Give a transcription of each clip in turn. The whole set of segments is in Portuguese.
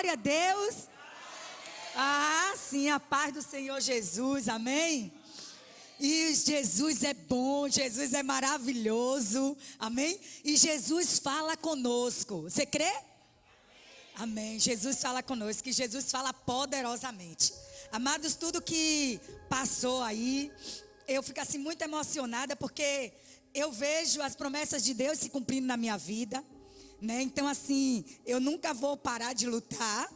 glória a Deus. Ah, sim, a paz do Senhor Jesus, amém? E Jesus é bom, Jesus é maravilhoso, amém? E Jesus fala conosco, você crê? Amém, Jesus fala conosco, e Jesus fala poderosamente. Amados, tudo que passou aí, eu fico assim muito emocionada, porque eu vejo as promessas de Deus se cumprindo na minha vida, né? Então assim, eu nunca vou parar de lutar,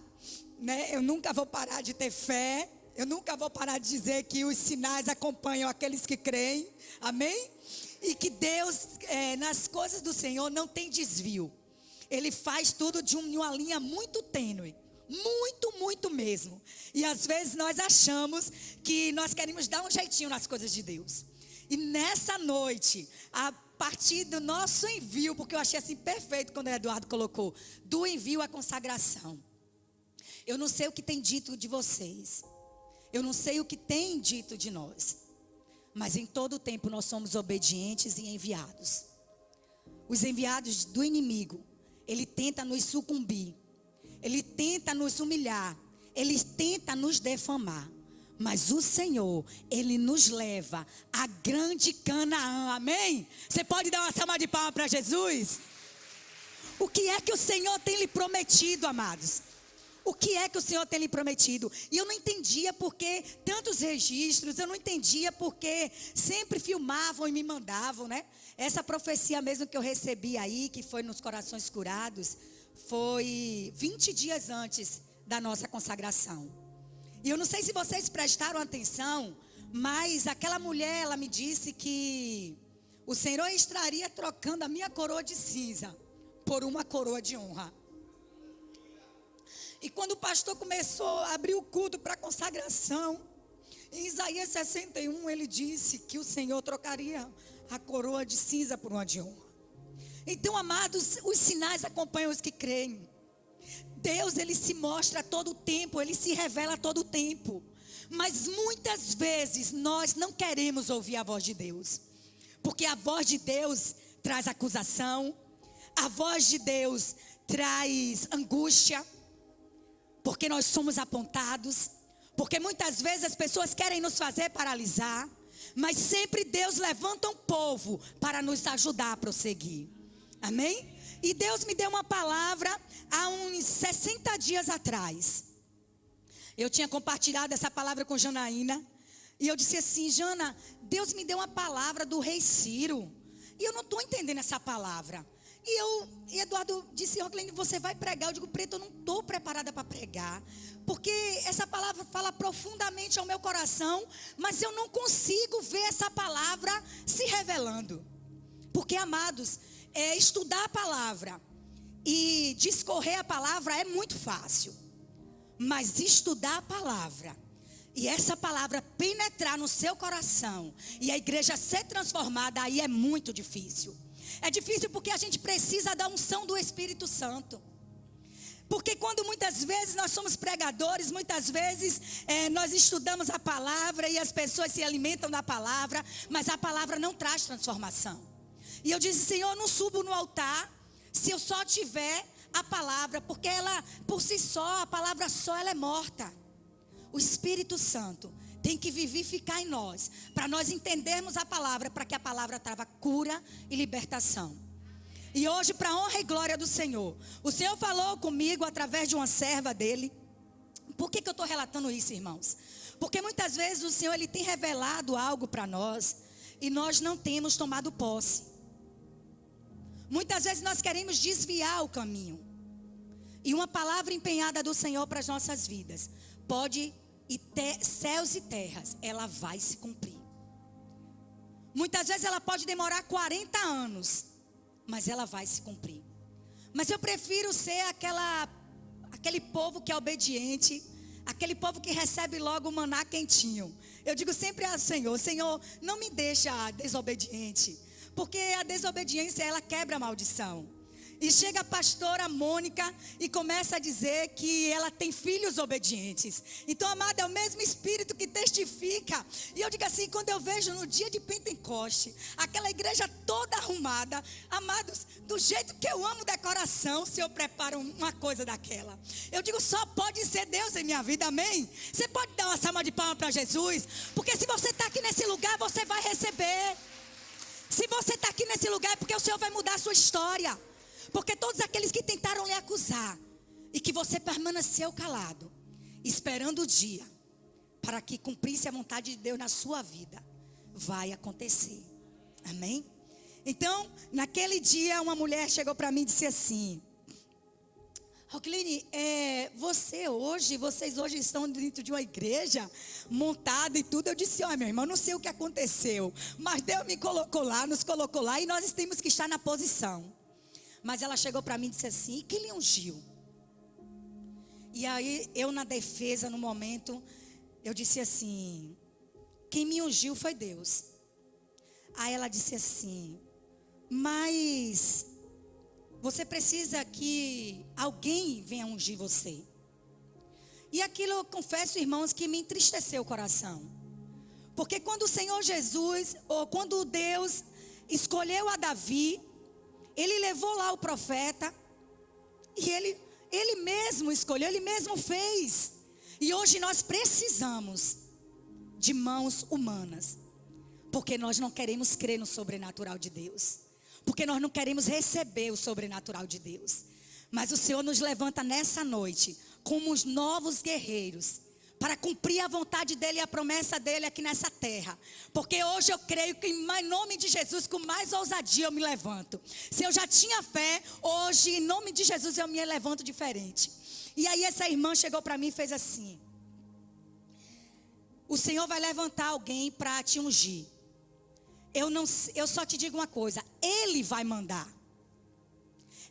né? Eu nunca vou parar de ter fé, eu nunca vou parar de dizer que os sinais acompanham aqueles que creem, amém? E que Deus, nas coisas do Senhor não tem desvio. Ele faz tudo de uma linha muito tênue, muito mesmo. E às vezes nós achamos que nós queremos dar um jeitinho nas coisas de Deus. E nessa noite, a partir do nosso envio, porque eu achei assim perfeito quando o Eduardo colocou, do envio à consagração. Eu não sei o que tem dito de vocês, eu não sei o que tem dito de nós, mas em todo o tempo nós somos obedientes e enviados. Os enviados do inimigo, ele tenta nos sucumbir, ele tenta nos humilhar, ele tenta nos defamar. Mas o Senhor, Ele nos leva à grande Canaã, amém? Você pode dar uma salva de palmas para Jesus? O que é que o Senhor tem lhe prometido, amados? O que é que o Senhor tem lhe prometido? E eu não entendia porque tantos registros, eu não entendia porque sempre filmavam e me mandavam, né? Essa profecia mesmo que eu recebi aí, que foi nos Corações Curados, foi 20 dias antes da nossa consagração. E eu não sei se vocês prestaram atenção, mas aquela mulher, ela me disse que o Senhor estaria trocando a minha coroa de cinza por uma coroa de honra. E quando o pastor começou a abrir o culto para a consagração, em Isaías 61, ele disse que o Senhor trocaria a coroa de cinza por uma de honra. Então, amados, os sinais acompanham os que creem. Deus, ele se mostra a todo tempo, ele se revela a todo tempo. Mas muitas vezes nós não queremos ouvir a voz de Deus. Porque a voz de Deus traz acusação, a voz de Deus traz angústia, porque nós somos apontados, porque muitas vezes as pessoas querem nos fazer paralisar, mas sempre Deus levanta um povo para nos ajudar a prosseguir, amém? E Deus me deu uma palavra há uns 60 dias atrás. Eu tinha compartilhado essa palavra com Janaína, e eu disse assim: Jana, Deus me deu uma palavra do rei Ciro, e eu não estou entendendo essa palavra. E Eduardo disse: Roclene, você vai pregar? Eu digo: Preto, eu não estou preparada para pregar, porque essa palavra fala profundamente ao meu coração, mas eu não consigo ver essa palavra se revelando. Porque, amados, estudar a palavra e discorrer a palavra é muito fácil, mas estudar a palavra e essa palavra penetrar no seu coração e a igreja ser transformada, aí é muito difícil. É difícil porque a gente precisa da unção do Espírito Santo. Porque quando muitas vezes nós somos pregadores, muitas vezes nós estudamos a palavra e as pessoas se alimentam da palavra, mas a palavra não traz transformação. E eu disse: Senhor, eu não subo no altar se eu só tiver a palavra, porque ela, por si só, a palavra só, ela é morta. O Espírito Santo tem que vivificar em nós, para nós entendermos a palavra, para que a palavra traga cura e libertação. E hoje, para a honra e glória do Senhor, o Senhor falou comigo através de uma serva dele. Por que eu estou relatando isso, irmãos? Porque muitas vezes o Senhor, ele tem revelado algo para nós e nós não temos tomado posse. Muitas vezes nós queremos desviar o caminho. E uma palavra empenhada do Senhor para as nossas vidas pode, céus e terras, ela vai se cumprir. Muitas vezes ela pode demorar 40 anos, mas ela vai se cumprir. Mas eu prefiro ser aquele povo que é obediente, aquele povo que recebe logo o maná quentinho. Eu digo sempre ao Senhor: Senhor, não me deixa desobediente, porque a desobediência, ela quebra a maldição. E chega a pastora Mônica e começa a dizer que ela tem filhos obedientes. Então, amado, é o mesmo Espírito que testifica. E eu digo assim, quando eu vejo no dia de Pentecoste, aquela igreja toda arrumada, amados, do jeito que eu amo decoração, o Senhor prepara uma coisa daquela. Eu digo, só pode ser Deus em minha vida, amém? Você pode dar uma salva de palmas para Jesus? Porque se você está aqui nesse lugar, você vai receber. Se você está aqui nesse lugar, é porque o Senhor vai mudar a sua história. Porque todos aqueles que tentaram lhe acusar e que você permaneceu calado, esperando o dia para que cumprisse a vontade de Deus na sua vida, vai acontecer. Amém? Então, naquele dia, uma mulher chegou para mim e disse assim: Roqueline, vocês hoje estão dentro de uma igreja montada e tudo. Eu disse, olha, minha irmã, não sei o que aconteceu, mas Deus me colocou lá, nos colocou lá e nós temos que estar na posição. Mas ela chegou para mim e disse assim: e quem lhe ungiu? E aí eu, na defesa, no momento, eu disse assim: quem me ungiu foi Deus. Aí ela disse assim: mas você precisa que alguém venha ungir você. E aquilo, eu confesso, irmãos, que me entristeceu o coração. Porque quando o Senhor Jesus, ou quando Deus escolheu a Davi, Ele levou lá o profeta, e ele mesmo escolheu, Ele mesmo fez. E hoje nós precisamos de mãos humanas, porque nós não queremos crer no sobrenatural de Deus, porque nós não queremos receber o sobrenatural de Deus. Mas o Senhor nos levanta nessa noite como os novos guerreiros, para cumprir a vontade dEle e a promessa dEle aqui nessa terra. Porque hoje eu creio que em nome de Jesus, com mais ousadia eu me levanto. Se eu já tinha fé, hoje em nome de Jesus eu me levanto diferente. E aí essa irmã chegou para mim e fez assim: o Senhor vai levantar alguém para te ungir. Eu só te digo uma coisa: Ele vai mandar.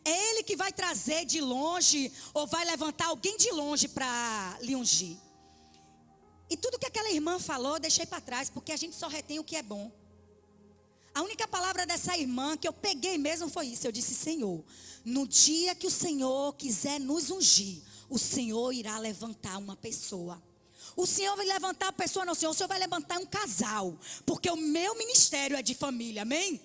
É Ele que vai trazer de longe, ou vai levantar alguém de longe para lhe ungir. E tudo que aquela irmã falou, eu deixei para trás, porque a gente só retém o que é bom. A única palavra dessa irmã que eu peguei mesmo foi isso. Eu disse: Senhor, no dia que o Senhor quiser nos ungir, o Senhor irá levantar uma pessoa. O Senhor vai levantar a pessoa, não, Senhor, o Senhor vai levantar um casal, porque o meu ministério é de família, amém?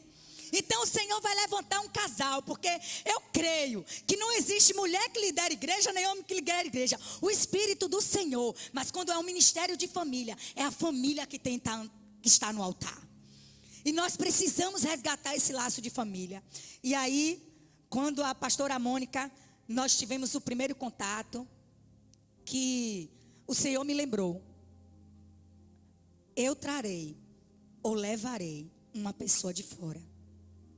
Então o Senhor vai levantar um casal, porque eu creio que não existe mulher que lidera igreja, nem homem que lidera igreja. O Espírito do Senhor, mas quando é um ministério de família, é a família que está no altar. E nós precisamos resgatar esse laço de família. E aí, quando a pastora Mônica, nós tivemos o primeiro contato, que o Senhor me lembrou: eu trarei ou levarei uma pessoa de fora.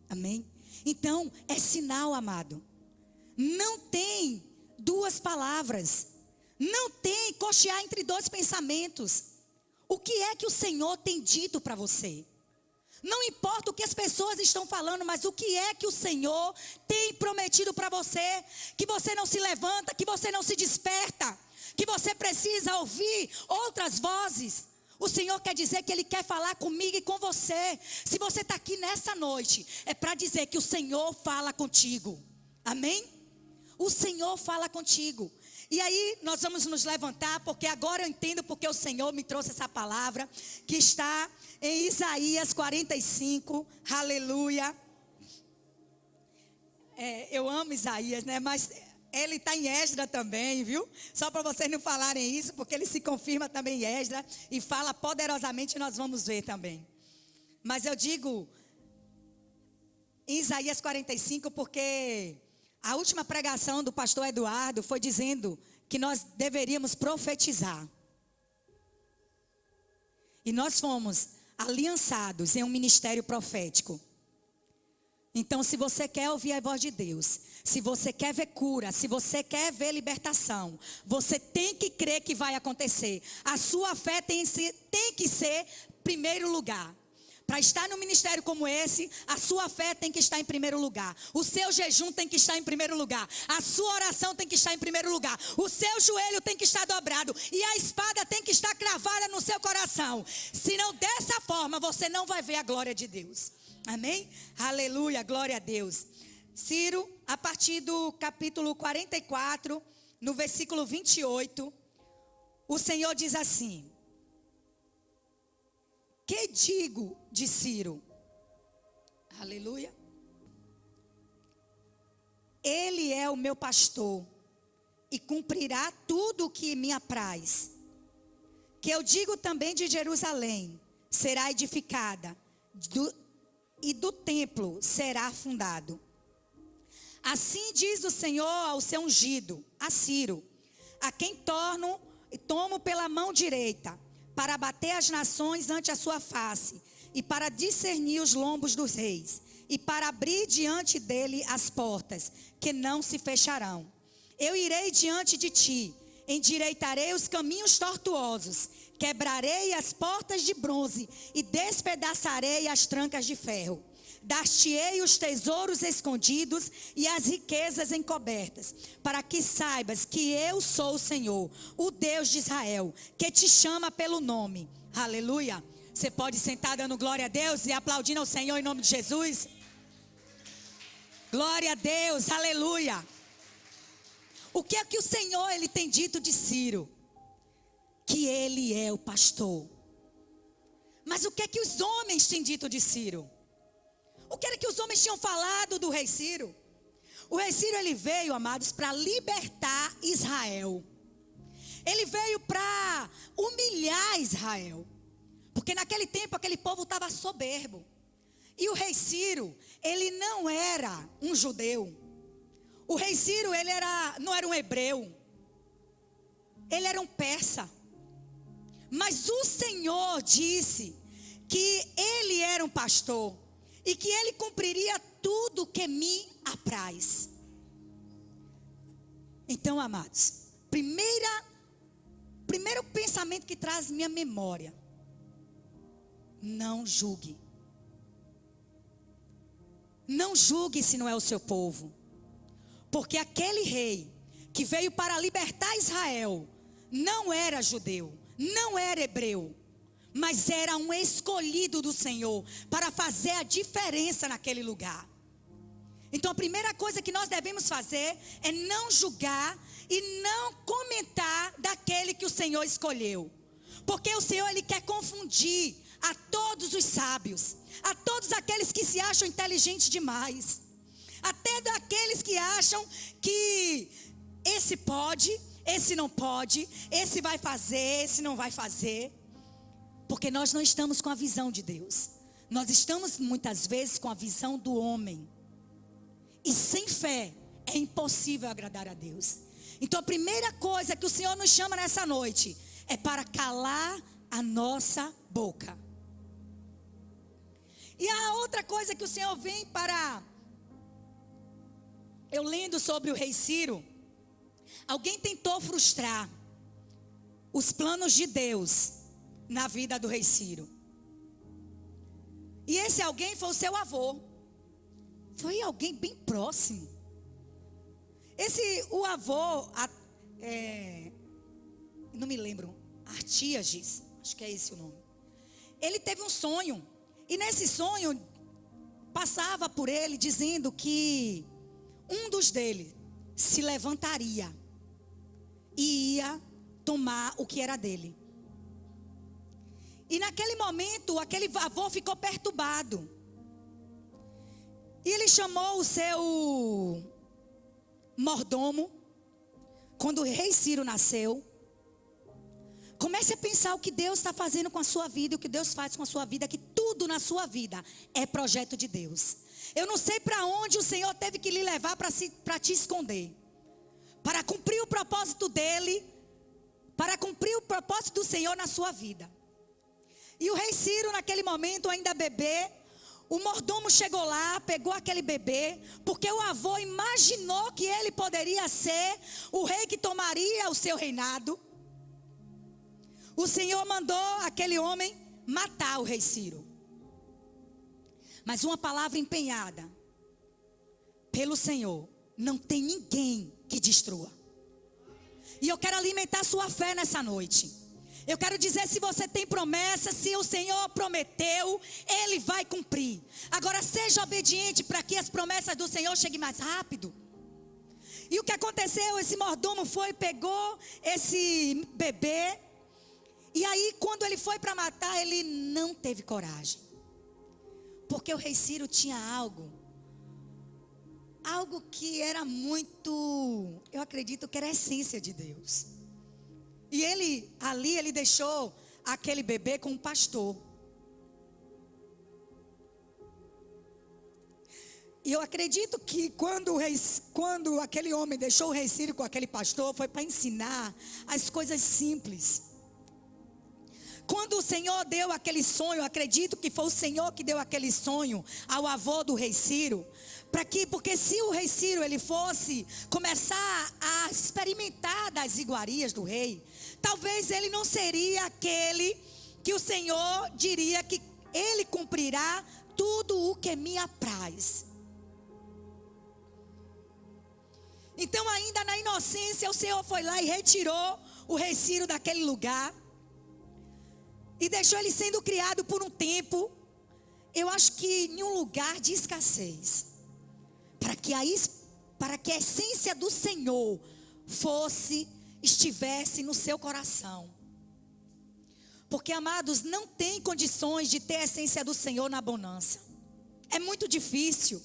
Amém? Então, é sinal, amado. Não tem duas palavras. Não tem cochear entre dois pensamentos. O que é que o Senhor tem dito para você? Não importa o que as pessoas estão falando, mas o que é que o Senhor tem prometido para você? Que você não se levanta, que você não se desperta, que você precisa ouvir outras vozes. O Senhor quer dizer que Ele quer falar comigo e com você. Se você está aqui nessa noite, é para dizer que o Senhor fala contigo. Amém? O Senhor fala contigo. E aí nós vamos nos levantar, porque agora eu entendo porque o Senhor me trouxe essa palavra, que está em Isaías 45, aleluia. Eu amo Isaías, né? Mas ele está em Esdras também, viu? Só para vocês não falarem isso, porque ele se confirma também em Esdras e fala poderosamente, nós vamos ver também. Mas eu digo em Isaías 45, porque a última pregação do pastor Eduardo foi dizendo que nós deveríamos profetizar. E nós fomos aliançados em um ministério profético. Então, se você quer ouvir a voz de Deus, se você quer ver cura, se você quer ver libertação, você tem que crer que vai acontecer. A sua fé tem que ser primeiro lugar. Para estar num ministério como esse, a sua fé tem que estar em primeiro lugar. O seu jejum tem que estar em primeiro lugar. A sua oração tem que estar em primeiro lugar. O seu joelho tem que estar dobrado. E a espada tem que estar cravada no seu coração. Senão, dessa forma, você não vai ver a glória de Deus. Amém? Aleluia, glória a Deus. Ciro, a partir do capítulo 44, no versículo 28, o Senhor diz assim: que digo de Ciro? Aleluia. Ele é o meu pastor e cumprirá tudo o que me apraz. Que eu digo também de Jerusalém, será edificada, e do templo será fundado. Assim diz o Senhor ao seu ungido, a Ciro, a quem tomo pela mão direita, para bater as nações ante a sua face, e para discernir os lombos dos reis, e para abrir diante dele as portas, que não se fecharão. Eu irei diante de ti, endireitarei os caminhos tortuosos, quebrarei as portas de bronze e despedaçarei as trancas de ferro. Dar-te-ei os tesouros escondidos e as riquezas encobertas, para que saibas que eu sou o Senhor, o Deus de Israel, que te chama pelo nome. Aleluia. Você pode sentar dando glória a Deus e aplaudindo ao Senhor em nome de Jesus? Glória a Deus, aleluia. O que é que o Senhor ele tem dito de Ciro? Que ele é o pastor. Mas o que é que os homens têm dito de Ciro? O que era que os homens tinham falado do rei Ciro? O rei Ciro ele veio, amados, para libertar Israel. Ele veio para humilhar Israel. Porque naquele tempo aquele povo estava soberbo. E o rei Ciro, ele não era um judeu. O rei Ciro, ele não era um hebreu. Ele era um persa. Mas o Senhor disse que ele era um pastor e que ele cumpriria tudo que me apraz. Então, amados, primeiro pensamento que traz minha memória: não julgue. Não julgue se não é o seu povo. Porque aquele rei que veio para libertar Israel não era judeu, não era hebreu, mas era um escolhido do Senhor para fazer a diferença naquele lugar. Então a primeira coisa que nós devemos fazer é não julgar e não comentar daquele que o Senhor escolheu. Porque o Senhor ele quer confundir a todos os sábios, a todos aqueles que se acham inteligentes demais, até daqueles que acham que esse pode, esse não pode, esse vai fazer, esse não vai fazer. Porque nós não estamos com a visão de Deus. Nós estamos muitas vezes com a visão do homem. E sem fé é impossível agradar a Deus. Então a primeira coisa que o Senhor nos chama nessa noite é para calar a nossa boca. E a outra coisa que o Senhor vem para... Eu lendo sobre o rei Ciro, alguém tentou frustrar os planos de Deus na vida do rei Ciro. E esse alguém foi o seu avô. Foi alguém bem próximo. O avô, não me lembro, Artíages, acho que é esse o nome. Ele teve um sonho. E nesse sonho, passava por ele dizendo que um dos dele se levantaria e ia tomar o que era dele. E naquele momento, aquele avô ficou perturbado. E ele chamou o seu mordomo, quando o rei Ciro nasceu. Comece a pensar o que Deus está fazendo com a sua vida, o que Deus faz com a sua vida, que tudo na sua vida é projeto de Deus. Eu não sei para onde o Senhor teve que lhe levar para te esconder, para cumprir o propósito dele, para cumprir o propósito do Senhor na sua vida. E o rei Ciro, naquele momento, ainda bebê, o mordomo chegou lá, pegou aquele bebê, porque o avô imaginou que ele poderia ser o rei que tomaria o seu reinado. O Senhor mandou aquele homem matar o rei Ciro. Mas uma palavra empenhada pelo Senhor, não tem ninguém que destrua. E eu quero alimentar sua fé nessa noite. Eu quero dizer, se você tem promessa, se o Senhor prometeu, Ele vai cumprir. Agora seja obediente para que as promessas do Senhor cheguem mais rápido. E o que aconteceu? Esse mordomo pegou esse bebê. E aí, quando ele foi para matar, ele não teve coragem. Porque o rei Ciro tinha algo que era muito, eu acredito que era a essência de Deus. E ele deixou aquele bebê com um pastor. E eu acredito que quando aquele homem deixou o rei Ciro com aquele pastor, foi para ensinar as coisas simples. Quando o Senhor deu aquele sonho, acredito que foi o Senhor que deu aquele sonho ao avô do rei Ciro, porque se o rei Ciro ele fosse começar a experimentar das iguarias do rei, talvez ele não seria aquele que o Senhor diria que ele cumprirá tudo o que me apraz. Então, ainda na inocência, o Senhor foi lá e retirou o rei Ciro daquele lugar e deixou ele sendo criado por um tempo, eu acho que em um lugar de escassez, para que a essência do Senhor estivesse no seu coração. Porque, amados, não tem condições de ter a essência do Senhor na bonança. É muito difícil.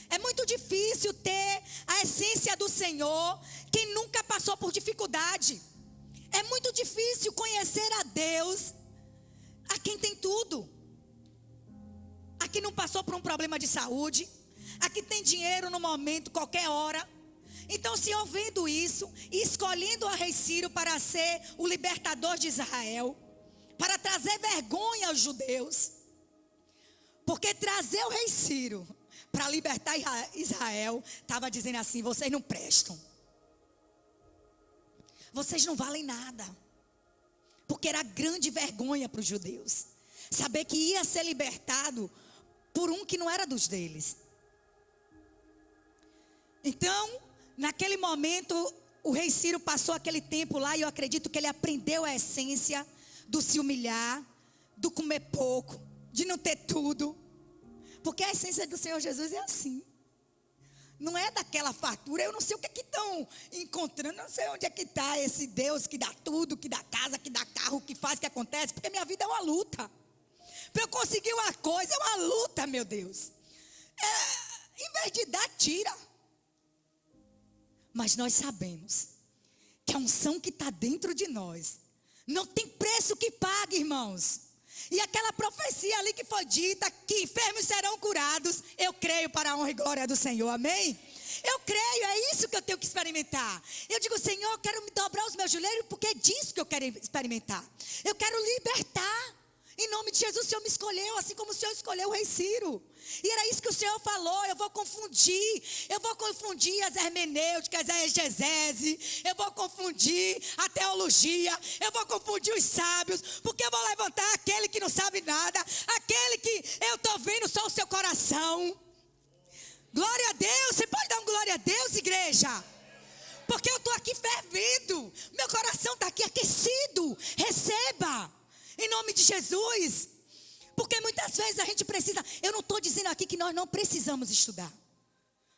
É muito difícil ter a essência do Senhor quem nunca passou por dificuldade. É muito difícil conhecer a Deus, a quem tem tudo. A quem não passou por um problema de saúde, a quem tem dinheiro no momento, qualquer hora. Então o Senhor vendo isso, e escolhendo o rei Ciro para ser o libertador de Israel, para trazer vergonha aos judeus. Porque trazer o rei Ciro para libertar Israel, estava dizendo assim: vocês não prestam. Vocês não valem nada. Porque era grande vergonha para os judeus saber que ia ser libertado por um que não era dos deles. Então, naquele momento, o rei Ciro passou aquele tempo lá, e eu acredito que ele aprendeu a essência do se humilhar, do comer pouco, de não ter tudo. Porque a essência do Senhor Jesus é assim. Não é daquela fartura. Eu não sei o que estão encontrando. Não sei onde é que está esse Deus que dá tudo, que dá casa, que dá carro, que faz, que acontece. Porque minha vida é uma luta. Para eu conseguir uma coisa é uma luta, meu Deus. Em vez de dar, tira. Mas nós sabemos que a unção que está dentro de nós não tem preço que pague, irmãos. E aquela profecia ali que foi dita, que enfermos serão curados, eu creio para a honra e glória do Senhor, amém? Eu creio, é isso que eu tenho que experimentar. Eu digo: Senhor, eu quero me dobrar os meus joelhos, porque é disso que eu quero experimentar. Eu quero libertar. Em nome de Jesus, o Senhor me escolheu, assim como o Senhor escolheu o rei Ciro. E era isso que o Senhor falou: eu vou confundir as hermenêuticas, a exegese, eu vou confundir a teologia, eu vou confundir os sábios, porque eu vou levantar aquele que não sabe nada, aquele que eu estou vendo só o seu coração. Glória a Deus. Você pode dar um glória a Deus, igreja? Porque eu estou aqui fervendo, meu coração está aqui aquecido. Receba, em nome de Jesus. Porque muitas vezes a gente precisa. Eu não estou dizendo aqui que nós não precisamos estudar,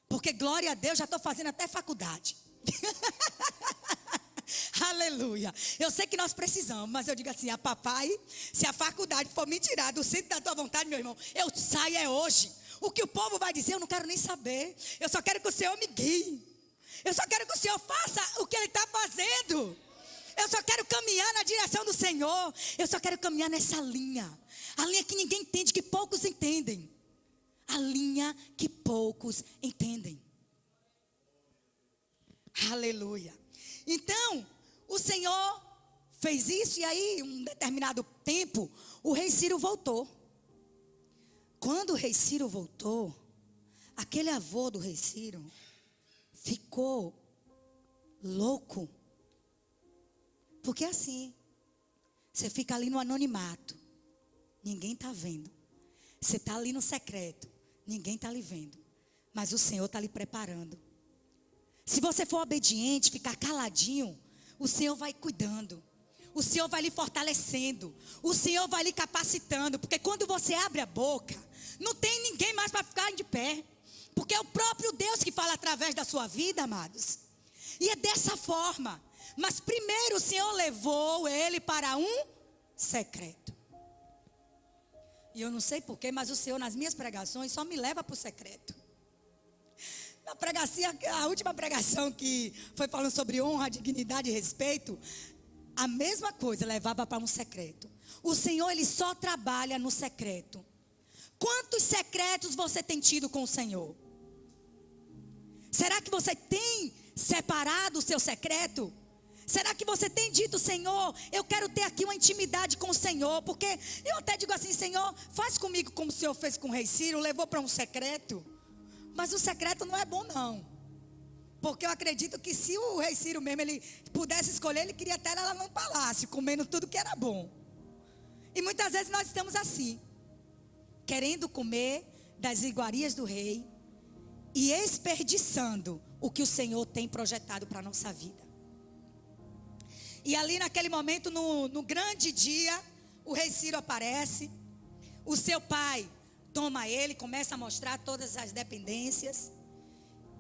porque glória a Deus, já estou fazendo até faculdade. Aleluia. Eu sei que nós precisamos, mas eu digo assim: a papai, se a faculdade for me tirar do centro da tua vontade, meu irmão, eu saio hoje. O que o povo vai dizer eu não quero nem saber. Eu só quero que o Senhor me guie. Eu só quero que o Senhor faça o que Ele está fazendo. Eu só quero caminhar na direção do Senhor. Eu só quero caminhar nessa linha. A linha que ninguém entende, que poucos entendem. A linha que poucos entendem. Aleluia. Então, o Senhor fez isso, e aí, um determinado tempo, o rei Ciro voltou. Quando o rei Ciro voltou, aquele avô do rei Ciro ficou louco. Porque assim, você fica ali no anonimato, ninguém está vendo. Você está ali no secreto, ninguém está lhe vendo. Mas o Senhor está lhe preparando. Se você for obediente, ficar caladinho, o Senhor vai cuidando. O Senhor vai lhe fortalecendo. O Senhor vai lhe capacitando. Porque quando você abre a boca, não tem ninguém mais para ficar de pé. Porque é o próprio Deus que fala através da sua vida, amados. E é dessa forma. Mas primeiro o Senhor levou ele para um secreto. E eu não sei porquê, mas o Senhor nas minhas pregações só me leva para o secreto. Na pregação, a última pregação que foi falando sobre honra, dignidade e respeito, a mesma coisa levava para um secreto. O Senhor, Ele só trabalha no secreto. Quantos secretos você tem tido com o Senhor? Será que você tem separado o seu secreto? Será que você tem dito, Senhor, eu quero ter aqui uma intimidade com o Senhor? Porque eu até digo assim, Senhor, faz comigo como o Senhor fez com o rei Ciro, levou para um secreto. Mas o secreto não é bom não. Porque eu acredito que se o rei Ciro mesmo, ele pudesse escolher, ele queria ter ela no palácio, comendo tudo que era bom. E muitas vezes nós estamos assim, querendo comer das iguarias do rei e desperdiçando o que o Senhor tem projetado para a nossa vida. E ali naquele momento, no grande dia, o rei Ciro aparece, o seu pai toma ele, começa a mostrar todas as dependências.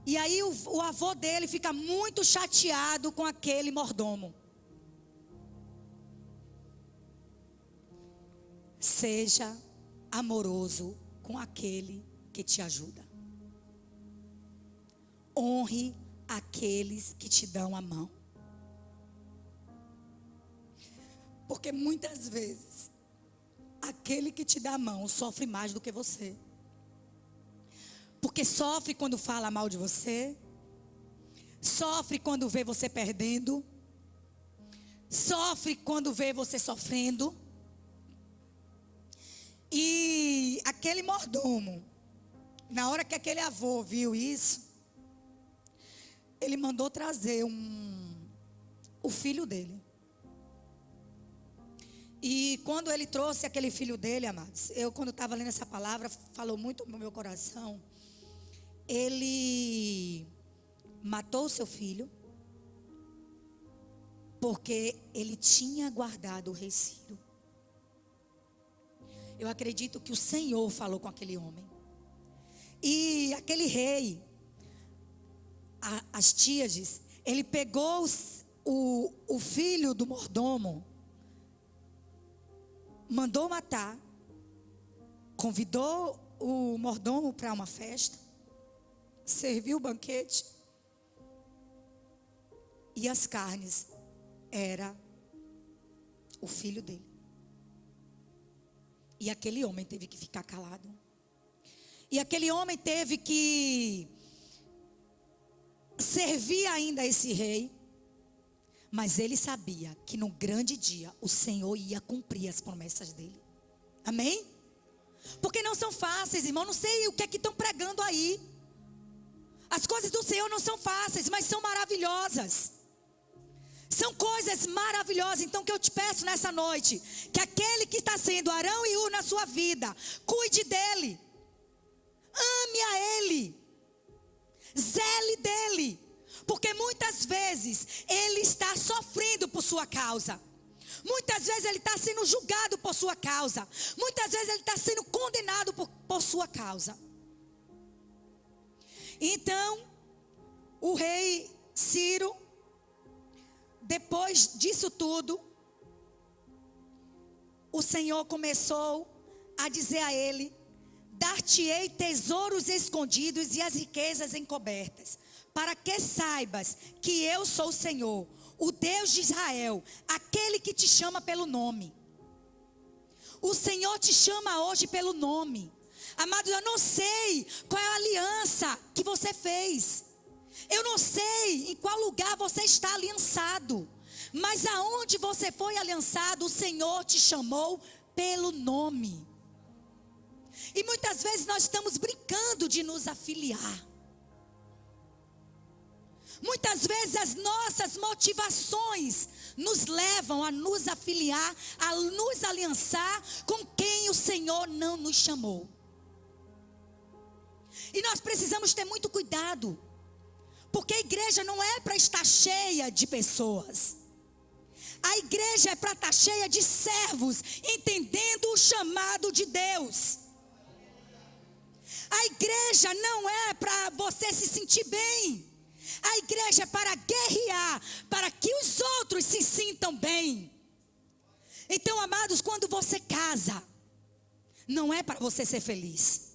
E aí o avô dele fica muito chateado com aquele mordomo. Seja amoroso com aquele que te ajuda. Honre aqueles que te dão a mão. Porque muitas vezes, aquele que te dá a mão sofre mais do que você. Porque sofre quando fala mal de você. Sofre quando vê você perdendo. Sofre quando vê você sofrendo. E aquele mordomo, na hora que aquele avô viu isso, ele mandou trazer o filho dele. E quando ele trouxe aquele filho dele, amados, eu quando estava lendo essa palavra, falou muito no meu coração. Ele matou o seu filho, porque ele tinha guardado o rei Ciro. Eu acredito que o Senhor falou com aquele homem. E aquele rei, Astíades, ele pegou o filho do mordomo, mandou matar, convidou o mordomo para uma festa, serviu o banquete, e as carnes era o filho dele. E aquele homem teve que ficar calado. E aquele homem teve que servir ainda esse rei. Mas ele sabia que no grande dia o Senhor ia cumprir as promessas dele. Amém? Porque não são fáceis, irmão. Não sei o que é que estão pregando aí. As coisas do Senhor não são fáceis, mas são maravilhosas. São coisas maravilhosas. Então, o que eu te peço nessa noite, que aquele que está sendo Arão e Ur na sua vida, cuide dele, ame a ele, zele dele, porque muitas vezes ele está sofrendo por sua causa. Muitas vezes ele está sendo julgado por sua causa. Muitas vezes ele está sendo condenado por sua causa. Então, o rei Ciro, depois disso tudo, o Senhor começou a dizer a ele: dar-te-ei tesouros escondidos e as riquezas encobertas, para que saibas que eu sou o Senhor, o Deus de Israel, aquele que te chama pelo nome. O Senhor te chama hoje pelo nome. Amado, eu não sei qual é a aliança que você fez. Eu não sei em qual lugar você está aliançado. Mas aonde você foi aliançado, o Senhor te chamou pelo nome. E muitas vezes nós estamos brincando de nos afiliar. Muitas vezes as nossas motivações nos levam a nos afiliar, a nos aliançar com quem o Senhor não nos chamou. E nós precisamos ter muito cuidado, porque a igreja não é para estar cheia de pessoas. A igreja é para estar cheia de servos, entendendo o chamado de Deus. A igreja não é para você se sentir bem. A igreja é para guerrear, para que os outros se sintam bem. Então, amados, quando você casa, não é para você ser feliz.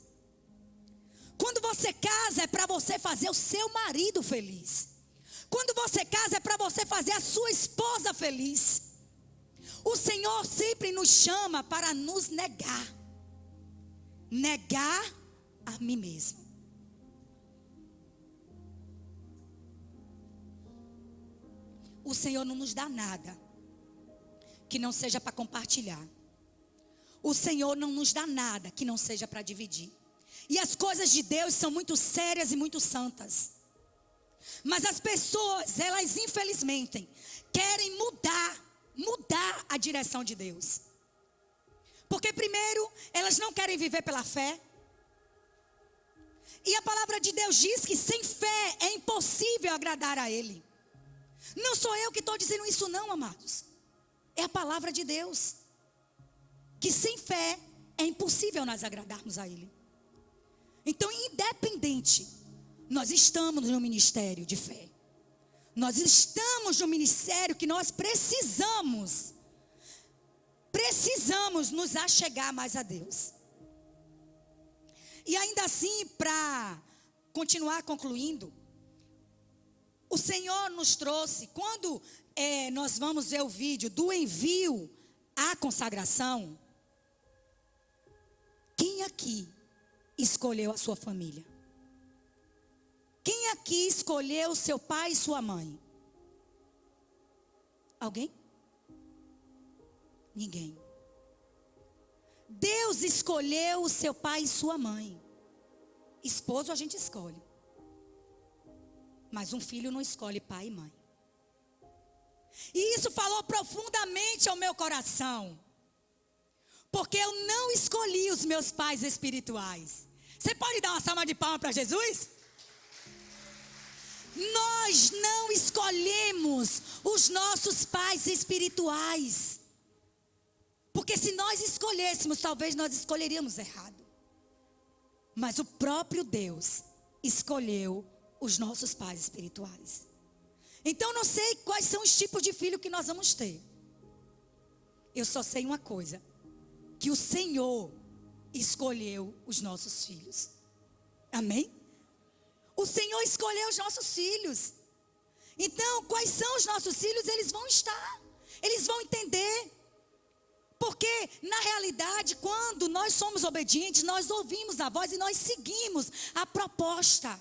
Quando você casa, é para você fazer o seu marido feliz. Quando você casa, é para você fazer a sua esposa feliz. O Senhor sempre nos chama para nos negar. Negar a mim mesmo. O Senhor não nos dá nada que não seja para compartilhar. O Senhor não nos dá nada que não seja para dividir. E as coisas de Deus são muito sérias e muito santas. Mas as pessoas, elas infelizmente querem mudar a direção de Deus. Porque primeiro, elas não querem viver pela fé. E a palavra de Deus diz que sem fé é impossível agradar a Ele. Não sou eu que estou dizendo isso não, amados. É a palavra de Deus. Que sem fé é impossível nós agradarmos a Ele. Então, independente, nós estamos no ministério de fé. Nós estamos no ministério que nós precisamos nos achegar mais a Deus. E ainda assim, para continuar concluindo, o Senhor nos trouxe, quando nós vamos ver o vídeo do envio à consagração, quem aqui escolheu a sua família? Quem aqui escolheu seu pai e sua mãe? Alguém? Ninguém. Deus escolheu o seu pai e sua mãe. Esposo a gente escolhe. Mas um filho não escolhe pai e mãe. E isso falou profundamente ao meu coração. Porque eu não escolhi os meus pais espirituais. Você pode dar uma salva de palmas para Jesus? Nós não escolhemos os nossos pais espirituais. Porque se nós escolhêssemos, talvez nós escolheríamos errado. Mas o próprio Deus escolheu os nossos pais espirituais. Então não sei quais são os tipos de filho que nós vamos ter. Eu só sei uma coisa. Que o Senhor escolheu os nossos filhos. Amém? O Senhor escolheu os nossos filhos. Então, quais são os nossos filhos? Eles vão estar. Eles vão entender. Porque, na realidade, quando nós somos obedientes, nós ouvimos a voz e nós seguimos a proposta.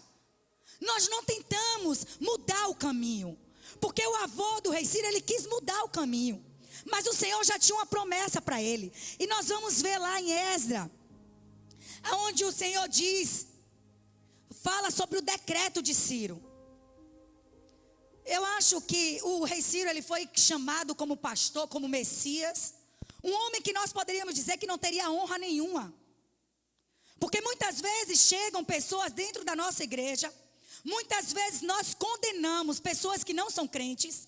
Nós não tentamos mudar o caminho. Porque o avô do rei Ciro, ele quis mudar o caminho. Mas o Senhor já tinha uma promessa para ele. E nós vamos ver lá em Esdras, onde o Senhor fala sobre o decreto de Ciro. Eu acho que o rei Ciro, ele foi chamado como pastor, como Messias. Um homem que nós poderíamos dizer que não teria honra nenhuma. Porque muitas vezes chegam pessoas dentro da nossa igreja. Muitas vezes nós condenamos pessoas que não são crentes.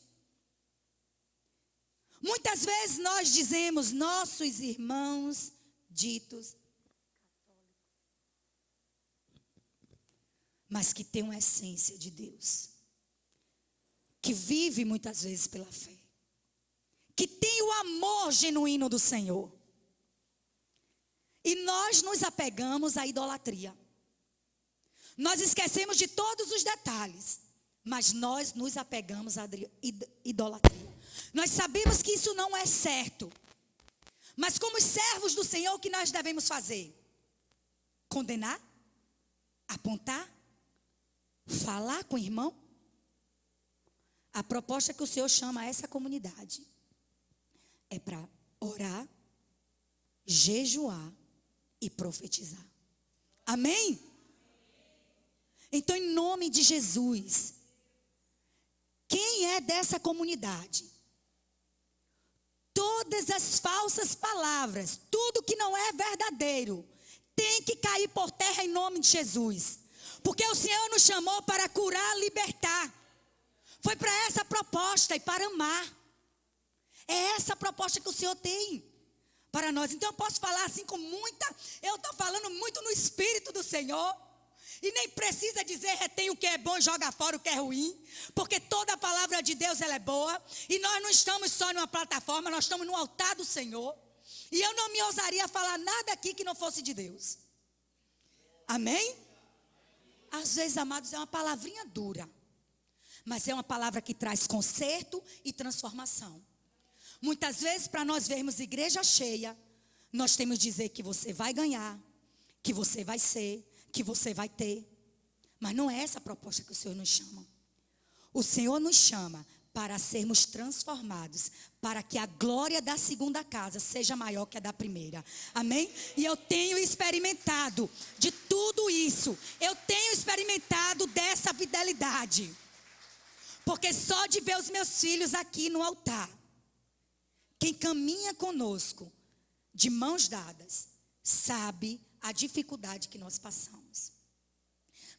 Muitas vezes nós dizemos, nossos irmãos ditos, mas que tem uma essência de Deus, que vive muitas vezes pela fé, que tem o amor genuíno do Senhor. E nós nos apegamos à idolatria. Nós esquecemos de todos os detalhes, mas nós nos apegamos à idolatria. Nós sabemos que isso não é certo. Mas como servos do Senhor, o que nós devemos fazer? Condenar? Apontar? Falar com o irmão? A proposta que o Senhor chama essa comunidade é para orar, jejuar e profetizar. Amém? Então, em nome de Jesus, quem é dessa comunidade? Todas as falsas palavras, tudo que não é verdadeiro, tem que cair por terra em nome de Jesus. Porque o Senhor nos chamou para curar, libertar. Foi para essa proposta e para amar. É essa a proposta que o Senhor tem. para nós. Então eu posso falar assim com eu estou falando muito no Espírito do Senhor. E nem precisa dizer retém o que é bom e joga fora o que é ruim. Porque toda a palavra de Deus ela é boa. E nós não estamos só numa plataforma, nós estamos no altar do Senhor. E eu não me ousaria falar nada aqui que não fosse de Deus. Amém? Às vezes, amados, é uma palavrinha dura. Mas é uma palavra que traz conserto e transformação. Muitas vezes, para nós vermos igreja cheia, nós temos que dizer que você vai ganhar, que você vai ser, que você vai ter. Mas não é essa a proposta que o Senhor nos chama. O Senhor nos chama para sermos transformados, para que a glória da segunda casa seja maior que a da primeira. Amém? E eu tenho experimentado de tudo isso. Eu tenho experimentado dessa fidelidade. Porque só de ver os meus filhos aqui no altar, quem caminha conosco de mãos dadas, sabe a dificuldade que nós passamos.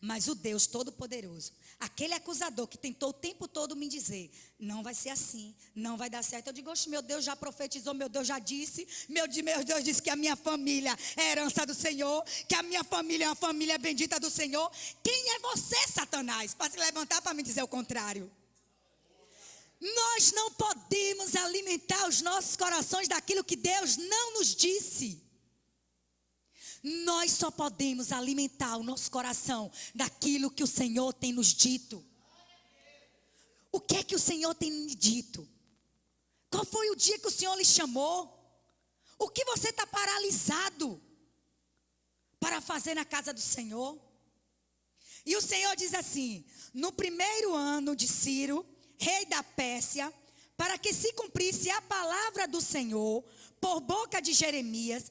Mas o Deus Todo-Poderoso, aquele acusador que tentou o tempo todo me dizer, não vai ser assim, não vai dar certo. Eu digo, oxe, meu Deus já profetizou, meu Deus já disse, meu Deus disse que a minha família é herança do Senhor, que a minha família é uma família bendita do Senhor. Quem é você, Satanás, para se levantar para me dizer o contrário? Nós não podemos alimentar os nossos corações daquilo que Deus não nos disse. Nós só podemos alimentar o nosso coração daquilo que o Senhor tem nos dito. O que é que o Senhor tem me dito? Qual foi o dia que o Senhor lhe chamou? O que você está paralisado para fazer na casa do Senhor? E o Senhor diz assim, no primeiro ano de Ciro, rei da Pérsia, para que se cumprisse a palavra do Senhor, por boca de Jeremias,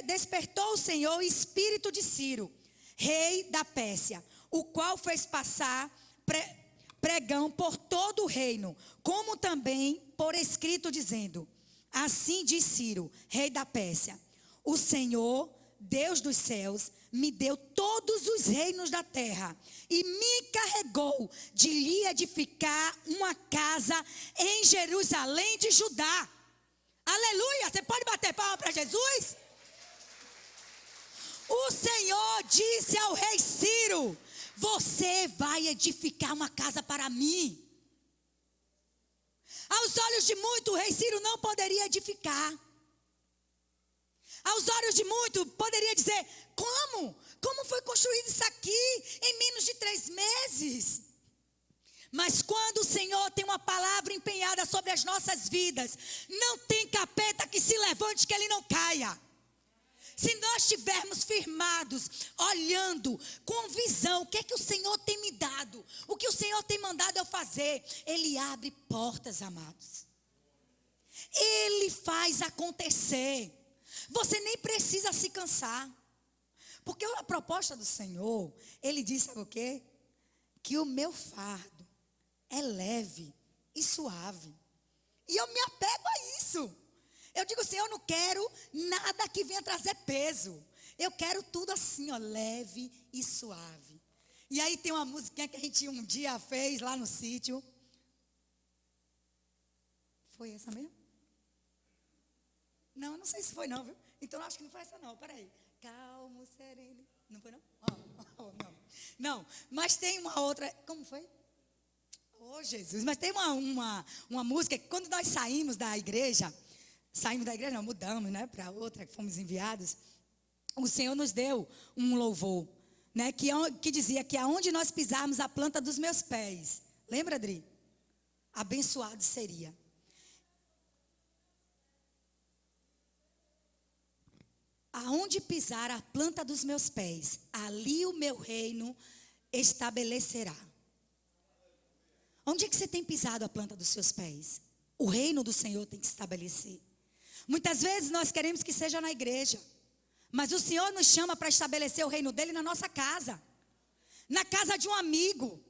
despertou o Senhor o espírito de Ciro, rei da Pérsia, o qual fez passar pregão por todo o reino, como também por escrito dizendo, assim diz Ciro, rei da Pérsia, o Senhor, Deus dos céus, me deu todos os reinos da terra e me encarregou de lhe edificar uma casa em Jerusalém de Judá. Aleluia! Você pode bater palma para Jesus? O Senhor disse ao rei Ciro, você vai edificar uma casa para mim. Aos olhos de muito, o rei Ciro não poderia edificar. Aos olhos de muito, poderia dizer, como? Como foi construído isso aqui em menos de 3 meses? Mas quando o Senhor tem uma palavra empenhada sobre as nossas vidas, não tem capeta que se levante que ele não caia. Se nós estivermos firmados, olhando com visão, o que é que o Senhor tem me dado, o que o Senhor tem mandado eu fazer, Ele abre portas, amados. Ele faz acontecer. Você nem precisa se cansar. Porque a proposta do Senhor, Ele diz, sabe o quê? Que o meu fardo é leve e suave. E eu me apego a isso. Eu digo assim, eu não quero nada que venha trazer peso. Eu quero tudo assim, ó, leve e suave. E aí tem uma musiquinha que a gente um dia fez lá no sítio. Foi essa mesmo? Não sei se foi não, viu? Então acho que não foi essa não, peraí. Calmo, sereno. Não foi não? Não. Não, mas tem uma outra. Como foi? Oh, Jesus. Mas tem uma música que quando nós saímos da igreja, não, mudamos, né, para outra, que fomos enviados. O Senhor nos deu um louvor, né, que dizia que aonde nós pisarmos a planta dos meus pés. Lembra, Adri? Abençoado seria. Aonde pisar a planta dos meus pés, ali o meu reino estabelecerá. Onde é que você tem pisado a planta dos seus pés? O reino do Senhor tem que se estabelecer. Muitas vezes nós queremos que seja na igreja, mas o Senhor nos chama para estabelecer o reino dele na nossa casa, na casa de um amigo,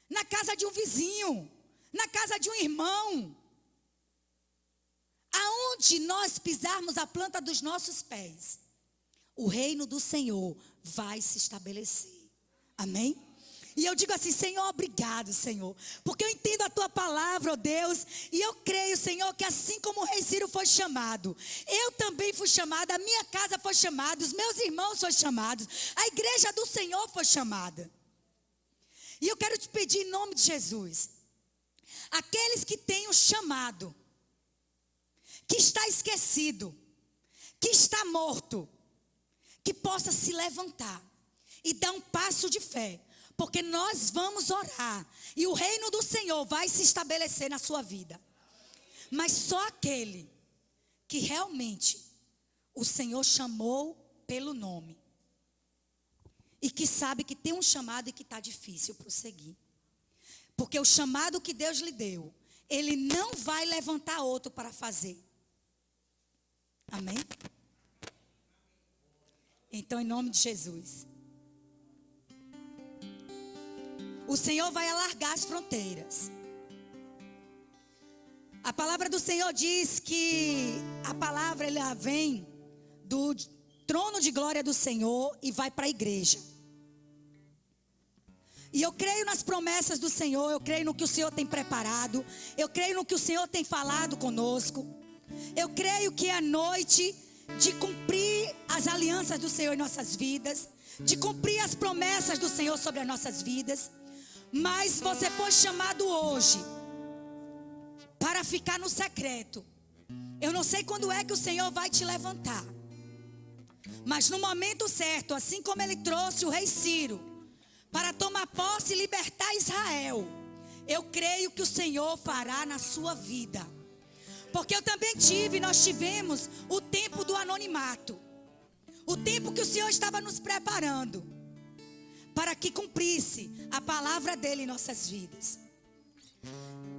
na casa de um vizinho, na casa de um irmão. Aonde nós pisarmos a planta dos nossos pés, o reino do Senhor vai se estabelecer. Amém? E eu digo assim: Senhor, obrigado, Senhor, porque eu entendo a tua palavra, ó Deus, e eu creio, Senhor, que assim como o rei Ciro foi chamado, eu também fui chamada, a minha casa foi chamada, os meus irmãos foram chamados, a igreja do Senhor foi chamada. E eu quero te pedir em nome de Jesus, aqueles que têm o chamado, que está esquecido, que está morto, que possa se levantar e dar um passo de fé. Porque nós vamos orar e o reino do Senhor vai se estabelecer na sua vida. Mas só aquele que realmente o Senhor chamou pelo nome. E que sabe que tem um chamado e que está difícil prosseguir. Porque o chamado que Deus lhe deu, Ele não vai levantar outro para fazer. Amém? Então, em nome de Jesus, o Senhor vai alargar as fronteiras. A palavra do Senhor diz que a palavra ela vem do trono de glória do Senhor e vai para a igreja. E eu creio nas promessas do Senhor, eu creio no que o Senhor tem preparado, eu creio no que o Senhor tem falado conosco. Eu creio que é a noite de cumprir as alianças do Senhor em nossas vidas, de cumprir as promessas do Senhor sobre as nossas vidas. Mas você foi chamado hoje para ficar no secreto. Eu não sei quando é que o Senhor vai te levantar, mas no momento certo, assim como Ele trouxe o rei Ciro para tomar posse e libertar Israel, eu creio que o Senhor fará na sua vida. Porque eu também nós tivemos o tempo do anonimato, o tempo que o Senhor estava nos preparando para que cumprisse a palavra dele em nossas vidas.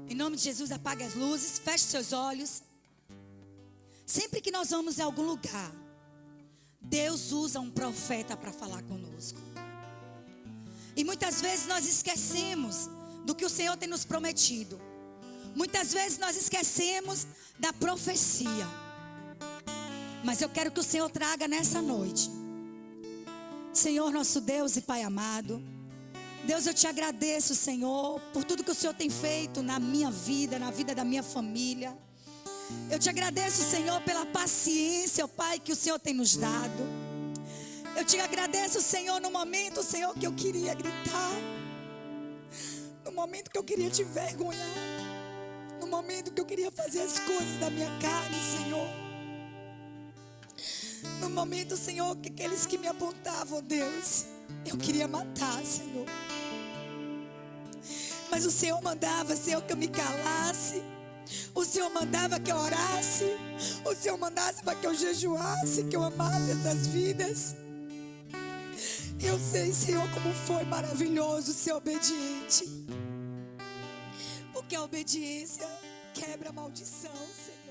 Em nome de Jesus, apague as luzes, feche seus olhos. Sempre que nós vamos em algum lugar, Deus usa um profeta para falar conosco. E muitas vezes nós esquecemos do que o Senhor tem nos prometido. Muitas vezes nós esquecemos da profecia. Mas eu quero que o Senhor traga nessa noite. Senhor, nosso Deus e Pai amado, Deus, eu te agradeço, Senhor, por tudo que o Senhor tem feito na minha vida, na vida da minha família. Eu te agradeço, Senhor, pela paciência, ó Pai, que o Senhor tem nos dado. Eu te agradeço, Senhor, no momento, Senhor, que eu queria gritar, no momento que eu queria te envergonhar, no momento que eu queria fazer as coisas da minha carne, Senhor. No momento, Senhor, que aqueles que me apontavam, Deus, eu queria matar, Senhor. Mas o Senhor mandava, Senhor, que eu me calasse. O Senhor mandava que eu orasse. O Senhor mandasse para que eu jejuasse, que eu amasse essas vidas. Eu sei, Senhor, como foi maravilhoso ser obediente. Porque a obediência quebra a maldição, Senhor.